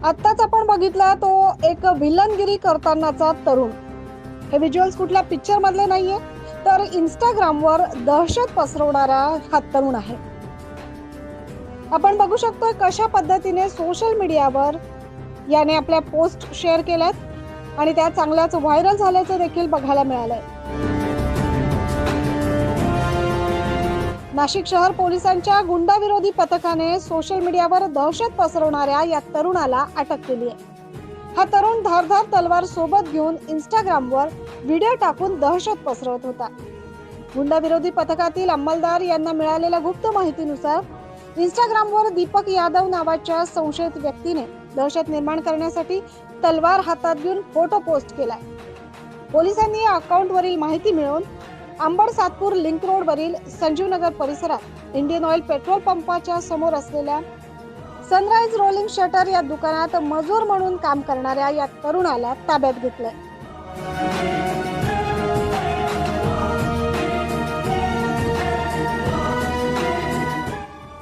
आत्ताच आपण बघितला तो एक विलनगिरी करतानाचा तरुण. हे व्हिज्युअल्स कुठल्या पिक्चर मधले नाहीये, तर इंस्टाग्रामवर दहशत पसरवणारा हा तरुण आहे. आपण बघू शकतोय कशा पद्धतीने सोशल मीडियावर याने आपल्या पोस्ट शेअर केल्यात आणि त्या चांगल्याच व्हायरल झाल्याचं देखील बघायला मिळालंय. नाशिक शहर पोलिसांच्या गुंडाविरोधी पथकाने सोशल मीडियावर दहशत पसरवणाऱ्या या तरुणाला अटक केली आहे. हा तरुण धारधार तलवार सोबत घेऊन इंस्टाग्रामवर व्हिडिओ टाकून दहशत पसरवत होता. गुंडाविरोधी पथकातील अंमलदार यांना मिळालेल्या गुप्त माहितीनुसार इंस्टाग्रामवर दीपक यादव नावाच्या संशयित व्यक्तीने दहशत निर्माण करण्यासाठी तलवार हातात घेऊन फोटो पोस्ट केलाय. पोलिसांनी या अकाउंटवरील माहिती मिळवून अंबड सातपूर लिंक रोड वरील संजीवनगर परिसरात इंडियन ऑइल पेट्रोल पंपाच्या समोर असलेल्या सनराइज रोलिंग शटर या दुकानात मजूर म्हणून काम करणाऱ्या या तरुणाला ताब्यात घेतलंय.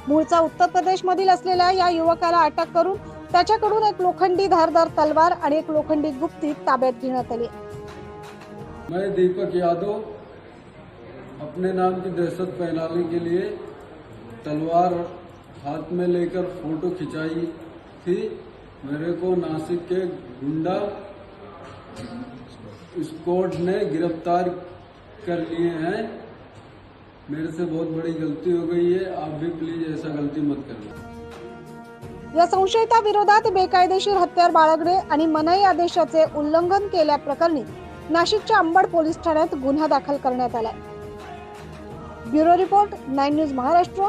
मूळचा उत्तर प्रदेश मधील असलेल्या या युवकाला अटक करून त्याच्याकडून एक लोखंडी धारदार तलवार आणि एक लोखंडी गुप्ती ताब्यात घेण्यात आली. मैं दीपक यादव अपने नाम की दहशत फैलाने के लिए तलवार हाथ में लेकर फोटो खिंचाई थी। मेरे को नासिक के गुंडा स्क्वाड ने गिरफ्तार कर लिए हैं। मेरे से बहुत बड़ी गलती हो गई है, आप भी प्लीज ऐसा गलती मत करना। या संशयिताविरोधात बेकायदेशीर हत्यार बाळगणे आणि मनाई आदेशाचे उल्लंघन केल्याप्रकरणी नाशिकच्या अंबड पोलीस ठाण्यात गुन्हा दाखल करण्यात आलाय. Bureau report 9 news Maharashtra.